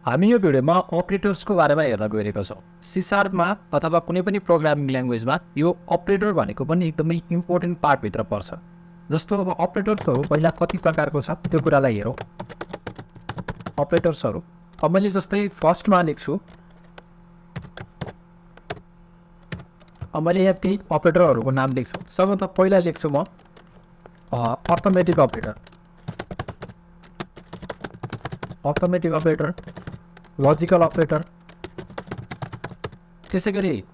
हामी यो भिडियोमा अपरेटर्सको बारेमा हेर्न गइरहेका छौँ। C#मा अथवा कुनै पनि प्रोग्रामिङ ल्याङ्ग्वेजमा यो अपरेटर भनेको पनि एकदमै इम्पोर्टेन्ट पार्टभित्र पर्छ। जस्तो अब अपरेटर्सहरू पहिला कति प्रकारको छ त्यो कुरालाई हेरौँ। अपरेटर्सहरू अब मैले जस्तै फर्स्टमा लेख्छु, अब मैले यहाँ केही अपरेटरहरूको नाम लेख्छु। सबभन्दा पहिला लेख्छु म अर्थमेटिक अपरेटर, लजिकल अपरेटर, त्यसै गरी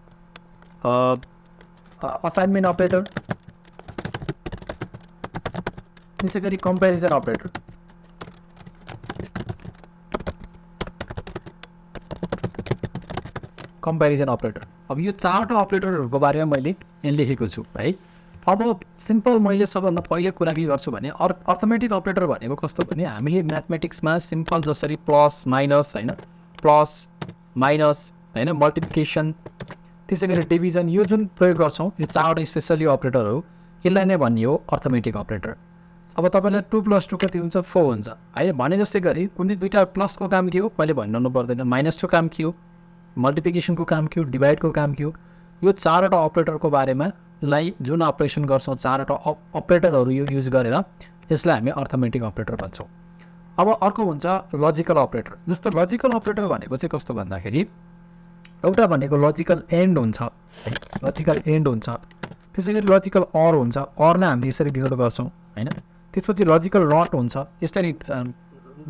असाइनमेन्ट अपरेटर, त्यसै गरी कम्पेरिजन अपरेटर। अब यो चारवटा अपरेटरहरूको बारेमा मैले यहाँ लेखेको छु है। अब सिम्पल मैले सबभन्दा पहिले कुरा के गर्छु भने अर्थमेटिक अपरेटर भनेको कस्तो भने हामीले म्याथमेटिक्समा सिम्पल जसरी प्लस माइनस होइन, प्लस माइनस होइन, मल्टिप्लिकेसन, त्यसै गरी डिभिजन, यो जुन प्रयोग गर्छौँ यो चारवटा स्पेसली अपरेटरहरू, यसलाई नै भन्ने हो अर्थमेटिक अपरेटर। अब तपाईँलाई 2 + 2 कति हुन्छ? 4 हुन्छ होइन। भने जस्तै गरी कुनै दुईवटा प्लसको काम के हो मैले भनिरहनु पर्दैन, माइनसको काम के हो, मल्टिप्लिकेसनको काम के हो, डिभाइडको काम के हो, यो चारवटा अपरेटरको बारेमा लाई जुन अपरेसन गर्छौँ चारवटा अपरेटरहरू यो युज गरेर यसलाई हामी अर्थमेटिक अपरेटर भन्छौँ। अब अर्को हुन्छ लजिकल अपरेटर। जस्तो लजिकल अपरेटर भनेको चाहिँ कस्तो भन्दाखेरि एउटा भनेको लजिकल एन्ड हुन्छ, त्यसै गरी लजिकल अर हुन्छ, अरलाई हामीले यसरी डिनोट गर्छौँ होइन। त्यसपछि लजिकल नट हुन्छ, यसरी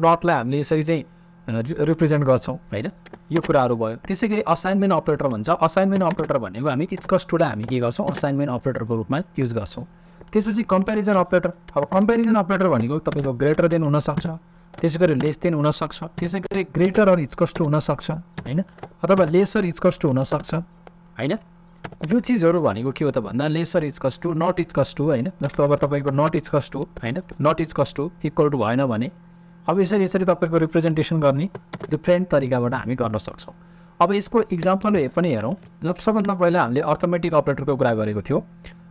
नटलाई हामीले यसरी चाहिँ रिप्रेजेन्ट गर्छौँ होइन। यो कुराहरू भयो। त्यसै गरी असाइनमेन्ट अपरेटर भन्छ। असाइनमेन्ट अपरेटर भनेको हामी इक्वल्सटुलाई हामी के गर्छौँ असाइनमेन्ट अपरेटरको रूपमा युज गर्छौँ। त्यसपछि कम्पेरिजन अपरेटर। अब कम्पेरिजन अपरेटर भनेको तपाईँको ग्रेटर देन हुनसक्छ, त्यसै गरी लेस देन हुनसक्छ, त्यसै गरी ग्रेटर अर इक्वल्स टु हुनसक्छ होइन, अथवा लेसर इक्वल्स टु हुनसक्छ होइन। यो चिजहरू भनेको के हो त भन्दा lesser equals to, not equals to होइन। जस्तो अब तपाईँको नट इक्वल्स टु होइन, not equals to equal to भएन भने अब यसरी तपाईँको रिप्रेजेन्टेसन गर्ने डिफ्रेन्ट तरिकाबाट हामी गर्न सक्छौँ। अब यसको इक्जाम्पल पनि हेरौँ। जब सबभन्दा पहिला हामीले अर्थमेटिक अपरेटरको कुरा गरेको थियो,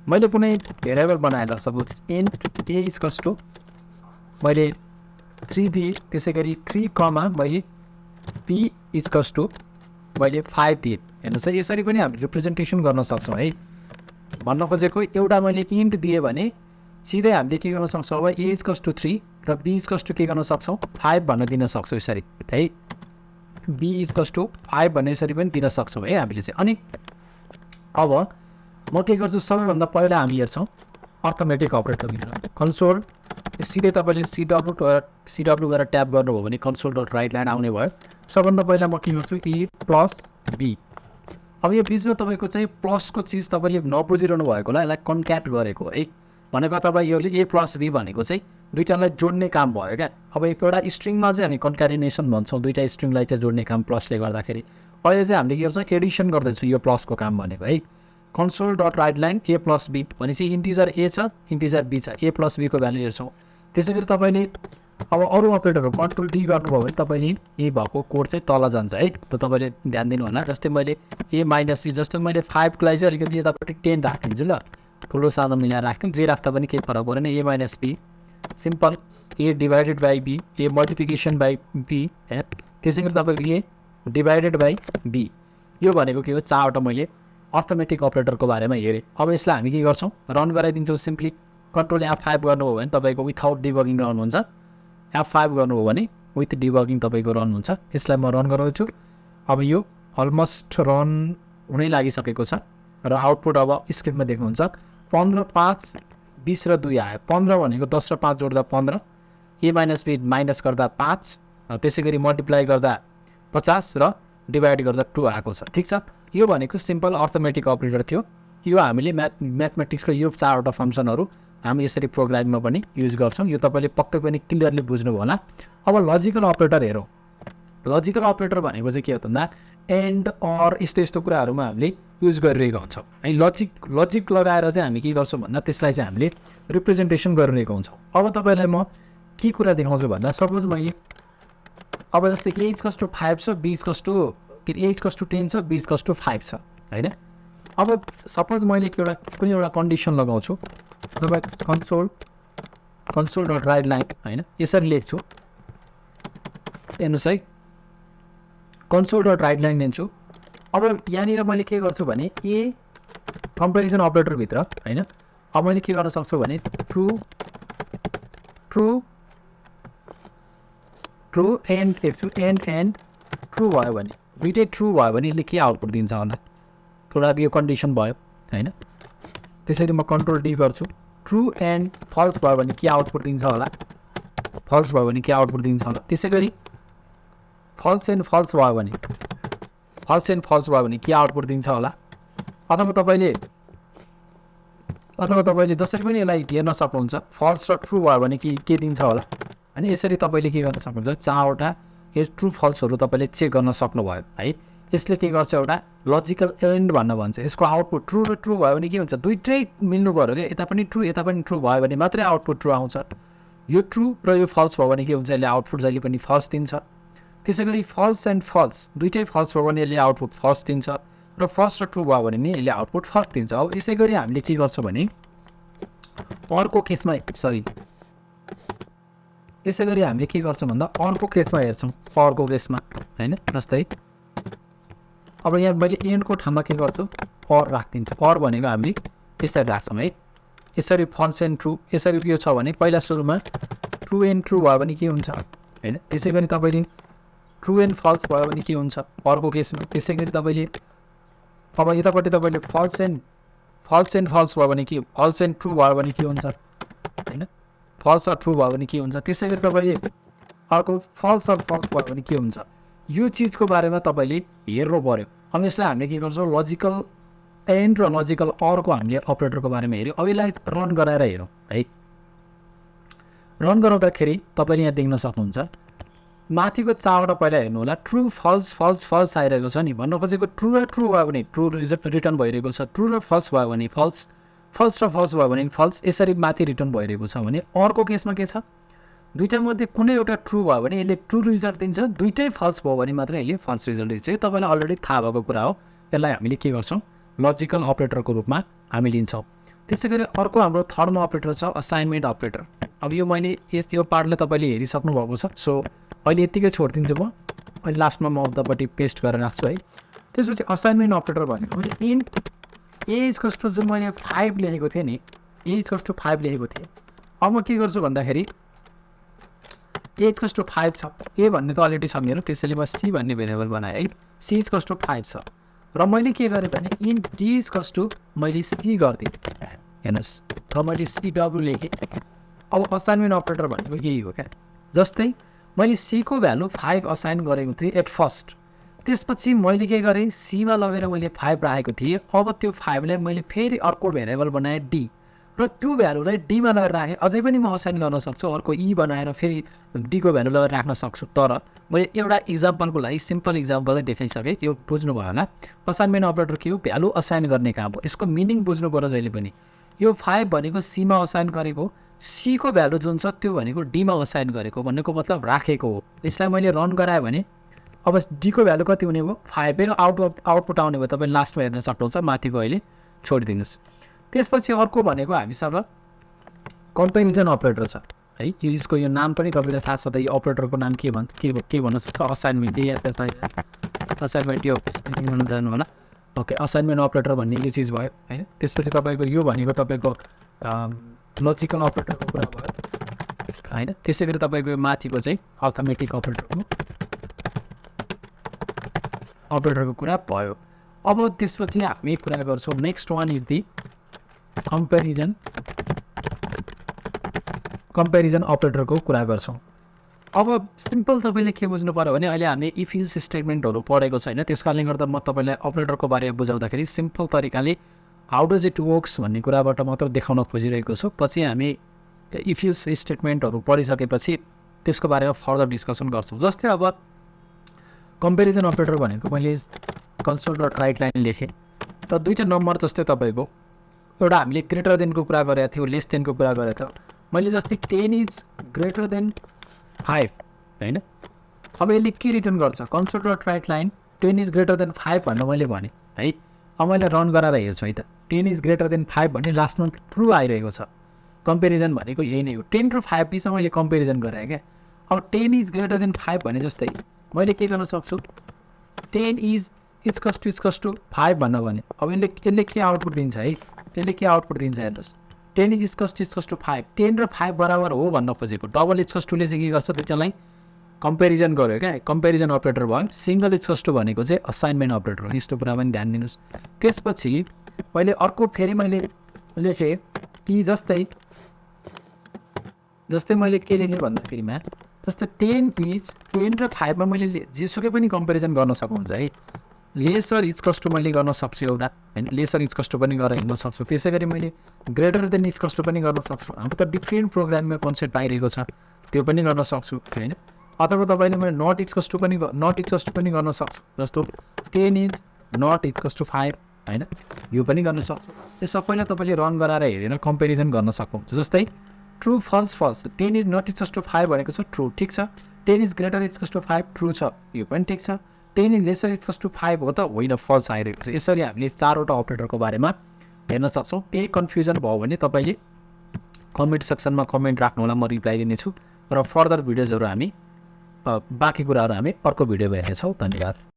मैले कुनै भेरिएबल बनाएर suppose int A equals to मैले 3 दिएँ, त्यसै गरी 3 कमा मैले पी इक्वल्स टु मैले 5 दिएँ। हेर्नुहोस् है, यसरी पनि हामी रिप्रेजेन्टेसन गर्न सक्छौँ है। भन्न खोजेको एउटा मैले इन्ट दिएँ भने सिधै हामीले के गर्न सक्छौँ अब ए इक्वल्स टु 3 र बी इक्वल्स टु के गर्न सक्छौँ 5 भन्न दिन सक्छौँ यसरी है। बी इक्वल्स टु 5 भन्ने यसरी पनि दिन सक्छौँ है हामीले चाहिँ। अनि अब म के गर्छु सबैभन्दा पहिला हामी हेर्छौँ अर्थमेटिक अपरेटरभित्र कन्सोल, सिधै तपाईँले सिडब्लु गरेर ट्याप गर्नुभयो भने कन्सोल डट राइट लाइन आउने भयो। सबभन्दा पहिला म के गर्छु ए प्लस बी। अब यो बिचमा तपाईँको चाहिँ प्लसको चिज तपाईँले नबुझिरहनु भएकोलाई यसलाई कन्क्याट गरेको है। भनेको अथवा यो ए प्लस बी भनेको चाहिँ दुईटालाई जोड्ने काम भयो क्या। अब एउटा स्ट्रिङमा चाहिँ हामी कन्क्याटिनेसन भन्छौँ, दुईटा स्ट्रिङलाई चाहिँ जोड्ने काम प्लसले गर्दाखेरि। अहिले चाहिँ हामीले के गर्छौँ एडिसन गर्दैछौँ यो प्लसको काम भनेको है। Console dot write line A plus B भनेपछि इन्टिजर ए छ, इन्टिजर बी छ, ए प्लस बीको भ्यालु हेर्छौँ। त्यसै गरी तपाईँले अब अरू अपरेटरहरू कन्ट्रोल डी गर्नुभयो भने तपाईँले ए भएको कोड चाहिँ तल जान्छ है। त तपाईँले ध्यान दिनु होला। जस्तै मैले ए माइनस बी, जस्तो मैले 5 लाई चाहिँ अलिकति यतापट्टि 10 राखिदिन्छु ल, ठुलो सानो मिलाएर राख्थ्यौँ, जे राख्दा पनि केही फरक परेन। A minus b simple, a divided by b, a multiplication by b होइन। त्यसै गरी तपाईँको ए डिभाइडेड बाई बी, यो भनेको के हो चारवटा मैले अर्थमेटिक अपरेटरको बारेमा हेरेँ। अब यसलाई हामी के गर्छौँ रन गराइदिन्छौँ। सिम्पली कन्ट्रोल F5 गर्नुभयो भने तपाईँको विथआउट डिबगिङ रन हुन्छ, F5 गर्नुभयो भने विथ डिबगिङ तपाईँको रन हुन्छ। यसलाई म रन गराउँछु। अब यो अलमोस्ट रन हुनै लागिसकेको छ र आउटपुट अब स्क्रिनमा देख्नुहुन्छ 15, 5, 20 र 2 आयो। 15 भनेको 10 र 5 जोड्दा 15, ए माइनस बी माइनस गर्दा 5, त्यसै गरी मल्टिप्लाई गर्दा 50 र डिभाइड गर्दा 2 आएको छ। ठिक छ, यो भनेको सिम्पल अर्थमेटिक अपरेटर थियो। यो हामीले म्याथमेटिक्सको यो चारवटा फङ्सनहरू हामी यसरी प्रोग्रामिङमा पनि युज गर्छौँ। यो तपाईँले पक्कै पनि क्लियरली बुझ्नुभयो होला। अब लजिकल अपरेटर हेरौँ। लजिकल अपरेटर भनेको चाहिँ के हो भन्दा एन्ड अर यस्तो कुराहरूमा हामीले युज गरिरहेको हुन्छौँ है। लजिक लगाएर चाहिँ हामी के गर्छौँ भन्दा त्यसलाई चाहिँ हामीले रिप्रेजेन्टेसन गरिरहेको हुन्छौँ। अब तपाईँलाई म के कुरा देखाउँछु भन्दा सपोज मैले अब जस्तै ए इक्वल्स टु 5 छ, B equals to A equals to 10 छ, बी इक्वल्स टु 5 छ होइन। अब सपोज मैले कुनै एउटा कन्डिसन लगाउँछु, तपाईँ कन्सोल डट राइट लाइन होइन यसरी लेख्छु। हेर्नुहोस् है, कन्सोल डट राइट लाइन लिन्छु। अब यहाँनिर मैले के गर्छु भने ए कम्पेरिजन अपरेटरभित्र होइन अब मैले के गर्न सक्छु भने ट्रु ट्रु ट्रु एन्ड लेख्छु एन्ड ट्रु भयो भने दुइटै ट्रु भयो भने यसले के आउटपुट दिन्छ होला थोडा यो कन्डिसन भयो होइन। त्यसरी म कन्ट्रोल डी गर्छु ट्रु एन्ड फल्स भयो भने के आउटपुट दिन्छ होला फल्स भयो भने के आउटपुट दिन्छ होला। त्यसै गरी फल्स एन्ड फल्स भयो भने के आउटपुट दिन्छ होला। अथवा तपाईँले जसरी पनि यसलाई हेर्न सक्नुहुन्छ फल्स र ट्रु भयो भने के दिन्छ होला। अनि यसरी तपाईँले के गर्न सक्नुहुन्छ 4वटा यो ट्रु फल्सहरू तपाईँले चेक गर्न सक्नुभयो है। यसले के गर्छ एउटा लजिकल एन्ड भन्न भन्छ। यसको आउटपुट ट्रु र ट्रु भयो भने के हुन्छ दुइटै मिल्नु पऱ्यो क्या यता पनि ट्रु भयो भने मात्रै आउटपुट ट्रु आउँछ। यो ट्रु र यो फल्स भयो भने के हुन्छ यसले आउटपुट जहिले पनि फल्स दिन्छ। त्यसै गरी फल्स एन्ड फल्स दुइटै फल्स भयो भने यसले आउटपुट फल्स दिन्छ र फल्स र ट्रु भयो भने नि यसले आउटपुट फल्स दिन्छ। अब यसै गरी हामीले के गर्छौँ भने अर्को केसमा यसै गरी हामीले के गर्छौँ भन्दा अर्को केसमा हेर्छौँ अर्को केसमा होइन। जस्तै अब यहाँ मैले एन्डको ठाउँमा के गर्छु अर राखिदिन्छु। अर भनेको हामीले यसरी राख्छौँ है। यसरी फल्स एन्ड ट्रु यसरी यो छ भने पहिला सुरुमा ट्रु एन्ड ट्रु भयो भने के हुन्छ होइन। त्यसै गरी तपाईँले ट्रु एन्ड फल्स भयो भने के हुन्छ अर्को केसमा। त्यसै गरी तपाईँले अब यतापट्टि तपाईँले फल्स एन्ड फल्स भयो भने के फल्स एन्ड ट्रु भयो भने के हुन्छ होइन। फल्स र ट्रु भयो भने के हुन्छ। त्यसै गरी तपाईँले अर्को फल्स र फल्स भयो भने के हुन्छ यो चिजको बारेमा तपाईँले हेर्नु पऱ्यो। अब यसलाई हामीले के गर्छौँ लजिकल एन्ड र लजिकल अरको हामीले अपरेटरको बारेमा हेऱ्यौँ। अब यसलाई रन गराएर हेरौँ है। रन गराउँदाखेरि तपाईँले यहाँ देख्न सक्नुहुन्छ माथिको 4वटा पहिला हेर्नु होला ट्रु फल्स आइरहेको छ नि। भन्नु खोजेको ट्रु र ट्रु भयो भने ट्रु रिटर्न भइरहेको छ ट्रु र फल्स भयो भने फल्स र फल्स भयो भने फल्स यसरी माथि रिटर्न भइरहेको छ भने अर्को केसमा के छ दुईटामध्ये कुनै एउटा ट्रु भयो भने यसले ट्रु रिजल्ट दिन्छ दुईटै फल्स भयो भने मात्रै यसले फल्स रिजल्ट दिन्छ। यो तपाईँलाई अलरेडी थाहा भएको कुरा हो। यसलाई हामीले के गर्छौँ लजिकल अपरेटरको रूपमा हामी लिन्छौँ। त्यसै गरी अर्को हाम्रो थर्डमा अपरेटर छ असाइनमेन्ट अपरेटर। अब यो मैले यो पार्टलाई तपाईँले हेरिसक्नु भएको छ सो अहिले यत्तिकै छोडिदिन्छु म। अहिले लास्टमा म उतापट्टि पेस्ट गरेर राख्छु है। त्यसपछि असाइनमेन्ट अपरेटर भनेको मैले इन्ट ए=, जुन मैले 5 लेखेको थिएँ नि ए=5 लेखेको थिएँ। अब म के गर्छु भन्दाखेरि ए=5 छ ए भन्ने त अलरेडी छ मेरो त्यसैले म सी भन्ने भेरिएबल बनाएँ है। सी=5 छ र मैले के गरेँ भने इन्ट डी= मैले सी गरिदिएँ हेर्नुहोस् र मैले CW लेखेँ। अब असाइनमेन्ट अपरेटर भनेको यही हो क्या। जस्तै मैले सीको भ्यालु 5 असाइन गरेको थिएँ एट फर्स्ट। त्यसपछि मैले के गरेँ सीमा लगेर मैले 5 राखेको थिएँ। अब त्यो 5लाई मैले फेरि अर्को भेरिएबल बनाएँ डी र त्यो भ्यालुलाई डीमा लगेर राखेँ। अझै पनि म असाइन गर्न सक्छु अर्को ई बनाएर फेरि डीको भ्यालु लगेर राख्न सक्छु। तर मैले एउटा इक्जाम्पलको लागि सिम्पल इक्जाम्पलै देखाइसकेँ। यो बुझ्नु भयो होला। असाइनमेन्ट अपरेटर के हो भ्यालु असाइन गर्ने काम हो। यसको मिनिङ बुझ्नु पर्यो जहिले पनि। यो 5 भनेको सीमा असाइन गरेको सीको भ्यालु जुन छ त्यो भनेको डीमा असाइन गरेको भन्नेको मतलब राखेको हो। यसलाई मैले रन गराएँ भने अब डीको भ्यालु कति हुने भयो 5 र आउटपुट आउने भयो। तपाईँ लास्टमा हेर्न सक्नुहुन्छ माथिको अहिले छोडिदिनुहोस्। त्यसपछि अर्को भनेको हामीसँग कम्पेरिजन अपरेटर छ है। यसको यो नाम पनि तपाईँलाई थाहा छ त यो अपरेटरको नाम के भन्न सक्छ असाइनमेन्ट असाइनमेन्ट यो जानु होला। ओके असाइनमेन्ट अपरेटर भन्ने यो चिज भयो होइन। त्यसपछि तपाईँको यो भनेको तपाईँको लजिकल अपरेटरको कुरा भयो होइन। त्यसै गरी तपाईँको माथिको चाहिँ अर्थमेटिक अपरेटरको कुरा भयो। अब त्यसपछि हामी कुरा गर्छौँ next one is the comparison अपरेटरको कुरा गर्छौँ। अब सिम्पल तपाईँले के बुझ्नु पऱ्यो भने अहिले हामीले इफ इल्स स्टेटमेन्टहरू पढेको छैन त्यस कारणले गर्दा म तपाईँलाई अपरेटरको बारेमा बुझाउँदाखेरि सिम्पल तरिकाले हाउ डज इट वर्क्स भन्ने कुराबाट मात्र देखाउन खोजिरहेको छु। पछि हामी इफ इल्स स्टेटमेन्टहरू पढिसकेपछि त्यसको बारेमा फर्दर डिस्कसन गर्छौँ। जस्तै अब कम्पेरिजन अपरेटर भनेको मैले कन्सोल डट राइट लाइन लेखेँ र दुईवटा नम्बर जस्तै तपाईँको एउटा हामीले ग्रेटर देनको कुरा गरेको थियो लेस देनको कुरा गरेको थियो। मैले जस्तै 10=5 होइन। अब यसले के रिटर्न गर्छ कन्सोल डट राइट लाइन 10=5 भनेर मैले भनेँ है। अब मैले रन गराएर हेर्छु है त 10=5 भन्ने लास्टमा ट्रु आइरहेको छ। कम्पेरिजन भनेको यही नै हो। 10 र 5 बिचमा मैले कम्पेरिजन गरेँ क्या। अब 10=5 भने जस्तै मैले के गर्न सक्छु 10 इज इक्वल्स टु 5 भन्न भने अब यसले के आउटपुट दिन्छ है, त्यसले के आउटपुट दिन्छ हेर्नुहोस्, 10 इज इक्वल्स टु 5, 10 र 5 बराबर हो भन्न खोजेको। डबल इक्वल्स टुले चाहिँ के गर्छ, त्यसलाई कम्पेरिजन गर्यो क्या, कम्पेरिजन अपरेटर भयो। सिङ्गल इक्वल्स टु भनेको चाहिँ असाइनमेन्ट अपरेटर हो, यस्तो कुरा पनि ध्यान दिनुहोस्। त्यसपछि मैले अर्को फेरि मैले लेखेँ कि जस्तै मैले के लेखेँ भन्दाखेरिमा जस्तै 10 र 5मा मैले जेसुकै पनि कम्पेरिजन गर्न सक्नुहुन्छ है। लेसर इक्वल्स टु मैले गर्न सक्छु एउटा होइन, लेसर इक्वल्स टु पनि गरेर हिँड्न सक्छु। त्यसै गरी मैले ग्रेटर देन इक्वल्स टु पनि गर्न सक्छु। हाम्रो त डिफ्रेन्ट प्रोग्राममा कन्सेप्ट आइरहेको छ, त्यो पनि गर्न सक्छु होइन। अथवा तपाईँले मैले नट इक्वल्स टु पनि गर्न सक्छु। जस्तो 10 इज नट इक्वल्स टु 5 होइन, यो पनि गर्न सक्छु। त्यो सबैलाई तपाईँले रन गराएर हेरेर कम्पेरिजन गर्न सक्नुहुन्छ। जस्तै true false 10 is not equals to 5 भनेको छ ट्रु, ठिक छ। 10 is greater equals to 5 true छ, यो पनि ठिक छ। 10 इज लेसर इक्वल्स टु 5 हो त होइन, फल्स आइरहेको छ। यसरी हामीले 4वटा अपरेटरको बारेमा हेर्न सक्छौँ। केही कन्फ्युजन भयो भने तपाईँले कमेन्ट सेक्सनमा कमेन्ट राख्नु होला, म रिप्लाई दिनेछु। र फर्दर भिडियोजहरू हामी बाँकी कुराहरू हामी अर्को भिडियोमा हेर्छौँ। धन्यवाद।